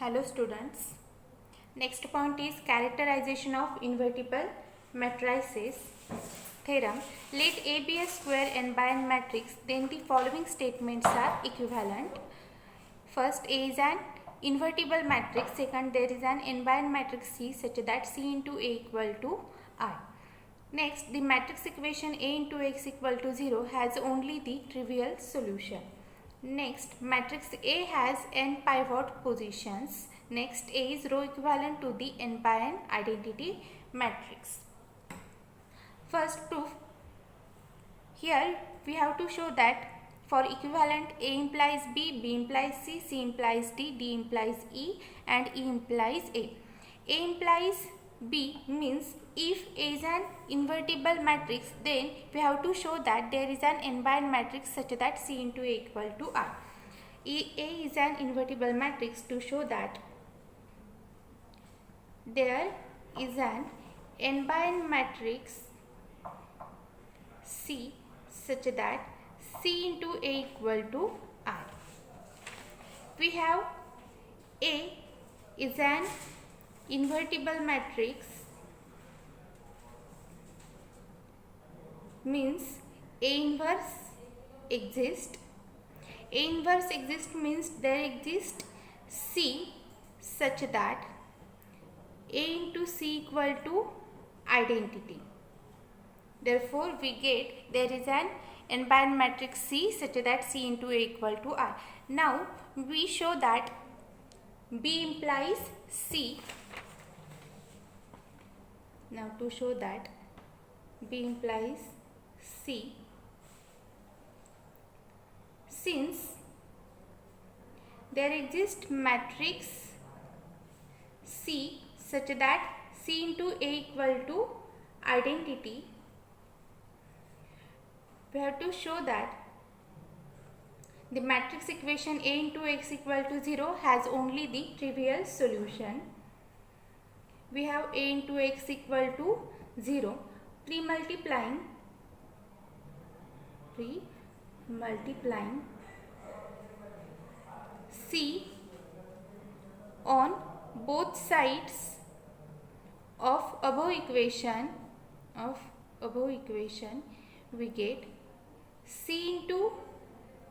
Hello students. Next point is characterization of invertible matrices theorem. Let A be a square n-by-n matrix, then the following statements are equivalent. First, A is an invertible matrix. Second, there is an n-by-n matrix C such that C into A equal to I. Next, the matrix equation A into X equal to 0 has only the trivial solution. Next, matrix A has n pivot positions. Next, A is row equivalent to the n by n identity matrix. First proof. Here we have to show that for equivalent A implies B, B implies C, C implies D, D implies E and E implies A. A implies B means if A is an invertible matrix, then we have to show that there is an n by n matrix such that C into A equal to I. A is an invertible matrix to show that there is an n by n matrix C such that C into A equal to I. We have A is an invertible matrix means A inverse exists. A inverse exists means there exists C such that A into C equal to identity. Therefore, we get there is an n by n matrix C such that C into A equal to I. Now, we show that B implies C. Now, to show that B implies C, since there exists matrix C such that C into A equal to identity, we have to show that the matrix equation A into X equal to 0 has only the trivial solution. We have A into X equal to 0. Pre-multiplying C on both sides of above equation we get C into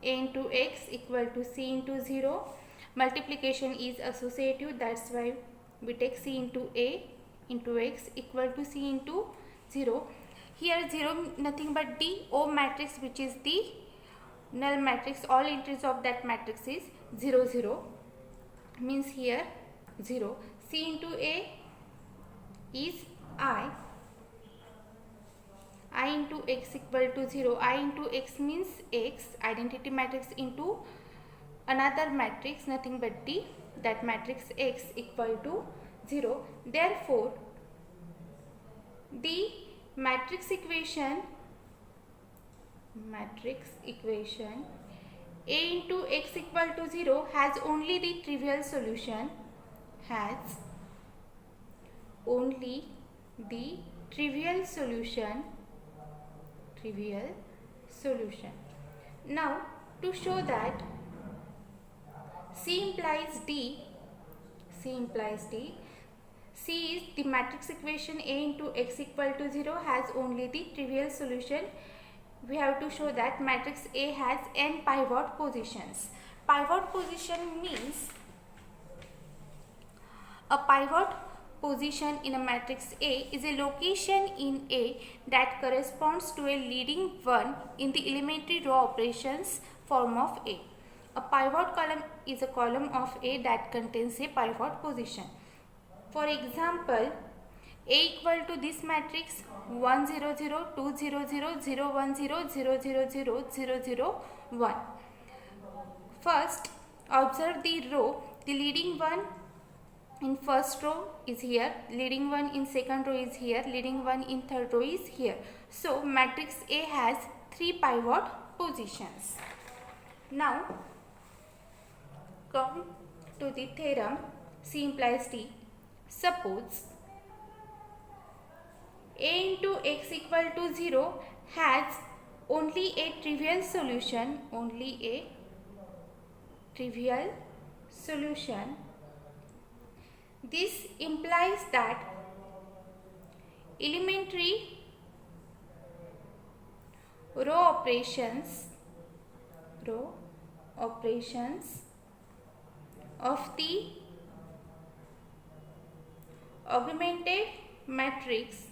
A into X equal to C into 0. Multiplication is associative, that's why we take C into A into X equal to C into 0. Here 0 nothing but the O matrix, which is the null matrix. All entries of that matrix is 0 0, means here 0. C into A is I into X equal to 0. I into X means X, identity matrix into another matrix, nothing but that matrix X equal to 0. Therefore, the matrix equation A into X equal to 0 has only the trivial solution, Now, to show that C implies D, C is the matrix equation A into X equal to 0 has only the trivial solution. We have to show that matrix A has n pivot positions. Pivot position means a pivot position in a matrix A is a location in A that corresponds to a leading one in the elementary row operations form of A. A pivot column is a column of A that contains a pivot position. For example, A equal to this matrix 1 0 0 2 0 0 0 1 0 0 0 0 0 0 1. First, observe the row. The leading one in first row is here, leading one in second row is here, leading one in third row is here. So, matrix A has 3 pivot positions. Now, come to the theorem C implies D. Suppose A into X equal to 0 has only a trivial solution, This implies that elementary row operations of the augmented matrix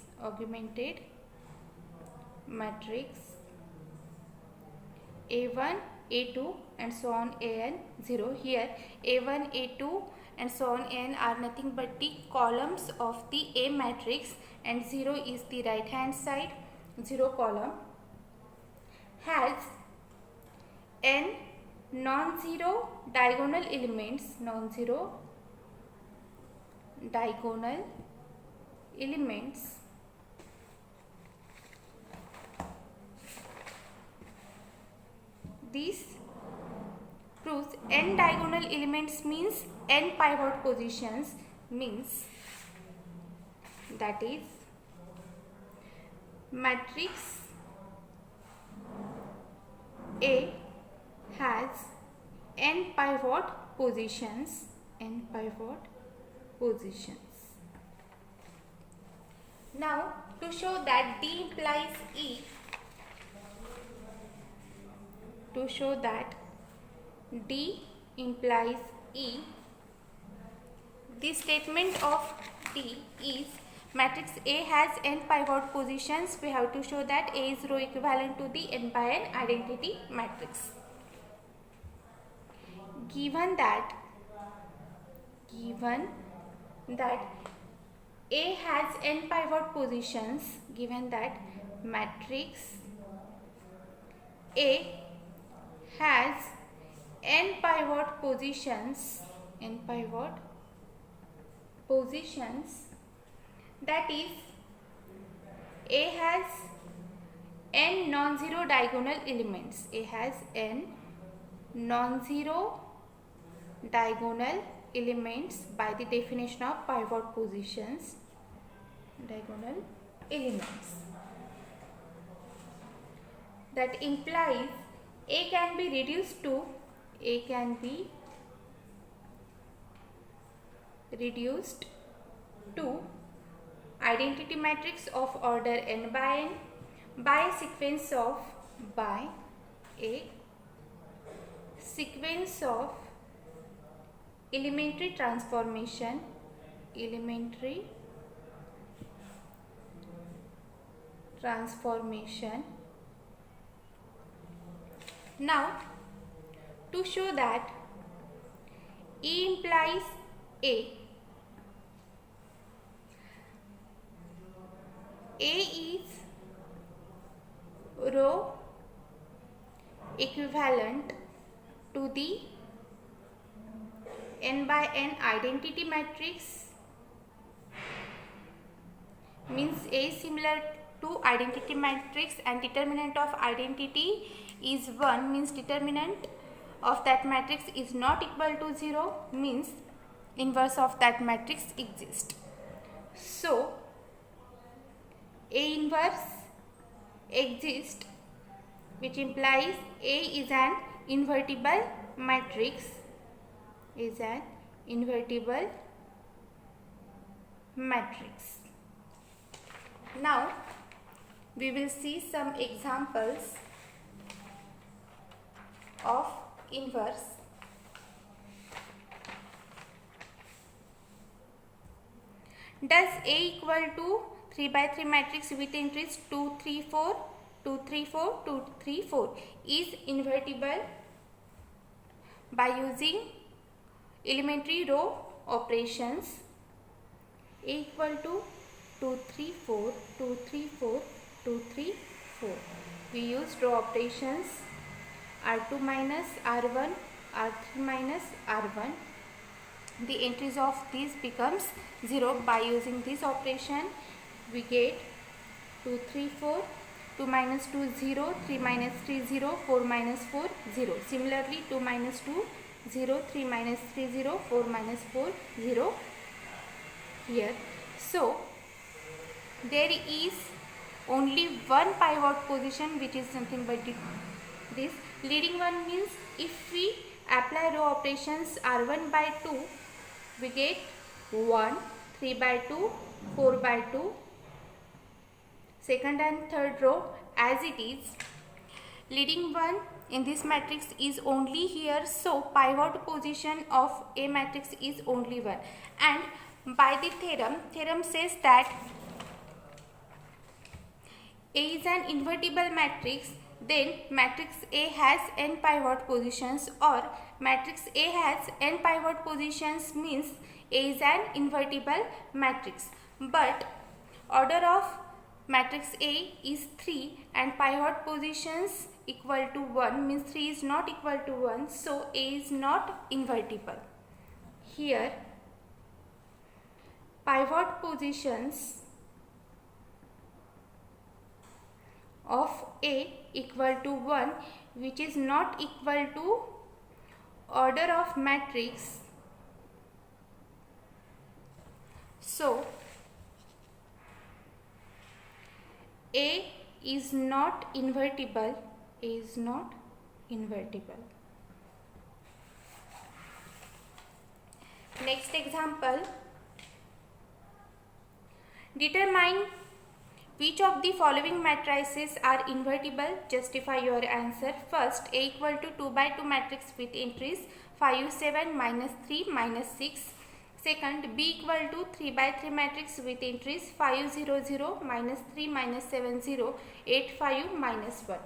A1, A2 and so on an 0. Here A1, A2 and so on an are nothing but the columns of the A matrix, and 0 is the right hand side. 0 column has n non-zero diagonal elements, This proves n diagonal elements means n pivot positions, means that is matrix A has n pivot positions. Now to show that D implies E, the statement of D is matrix A has n pivot positions. We have to show that A is row equivalent to the n by n identity matrix. Given that A has n pivot positions, matrix A has n pivot positions, that is A has n non-zero diagonal elements. By the definition of pivot positions, that implies A can be reduced to identity matrix of order n by n by a sequence of elementary transformation Now to show that E implies A is row equivalent to the n by n identity matrix, means A is similar to identity matrix and determinant of identity is 1, means determinant of that matrix is not equal to 0, means inverse of that matrix exists. So A inverse exists, which implies A is an invertible matrix. Now we will see some examples of inverse. Does A equal to 3 by 3 matrix with entries 2, 3, 4, 2, 3, 4, 2, 3, 4 is invertible by using elementary row operations. A equal to 2, 3, 4, 2, 3, 4, 2, 3, 4. We use row operations R2 minus R1, R3 minus R1. The entries of these becomes 0 by using this operation. We get 2, 3, 4, 2 minus 2, 0, 3 minus 3, 0, 4 minus 4, 0. Similarly, 2 minus 2, 0, 3 minus 3, 0, 4 minus 4, 0 here. So there is only one pivot position, which is nothing but this leading one, means if we apply row operations R1 by 2, we get 1, 3 by 2, 4 by 2. Second and third row as it is. Leading one in this matrix is only here, so pivot position of A matrix is only 1. And by the theorem says that A is an invertible matrix, then matrix A has n pivot positions, or matrix A has n pivot positions means A is an invertible matrix. But order of matrix A is 3 and pivot positions equal to 1 means 3 is not equal to 1, so A is not invertible. Here pivot positions of A equal to 1, which is not equal to order of matrix. So A is not invertible. A is not invertible. Next example. Determine which of the following matrices are invertible. Justify your answer. First, A equal to 2 by 2 matrix with entries 5, 7, minus 3, minus 6. Second, B equal to 3 by 3 matrix with entries 5, 0, 0, minus 3, minus 7, 0, 8, 5, minus 1.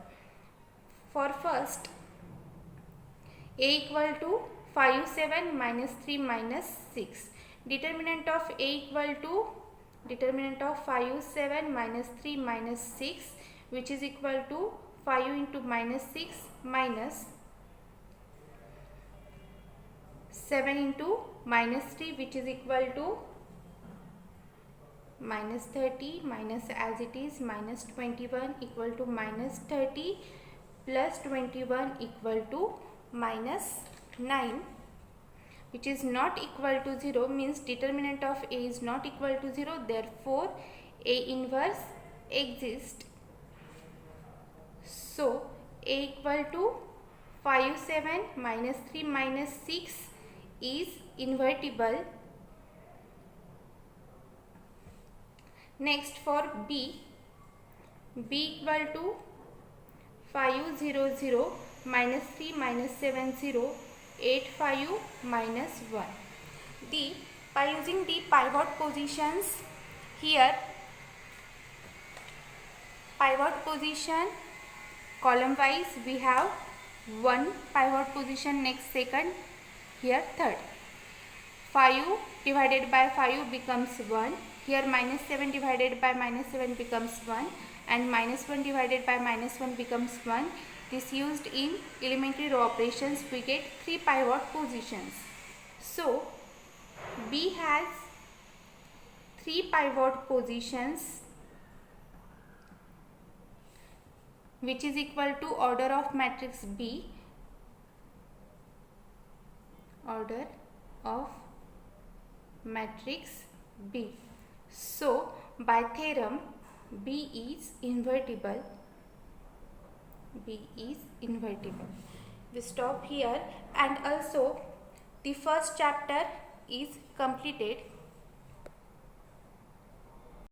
For first, A equal to 5, 7, minus 3, minus 6. Determinant of A equal to determinant of 5, 7, minus 3, minus 6, which is equal to 5 into minus 6 minus 7 into minus 3, which is equal to minus 30 minus as it is minus 21 equal to minus 30 plus 21 equal to minus 9, which is not equal to 0 means determinant of A is not equal to 0. Therefore, A inverse exists. So, A equal to 5, 7, minus 3, minus 6 is invertible. Next for B, B equal to 5, 0, 0, minus 3, minus 7, 0, 8, 5, minus 1. By using the pivot positions, here pivot position column wise we have 1 pivot position, next second, here third. 5 divided by 5 becomes 1. Here minus 7 divided by minus 7 becomes 1, and minus 1 divided by minus 1 becomes 1. This used in elementary row operations, we get 3 pivot positions. So B has 3 pivot positions, which is equal to order of matrix B, order of matrix B. So by theorem, B is invertible. B is invertible. We stop here, and also the first chapter is completed.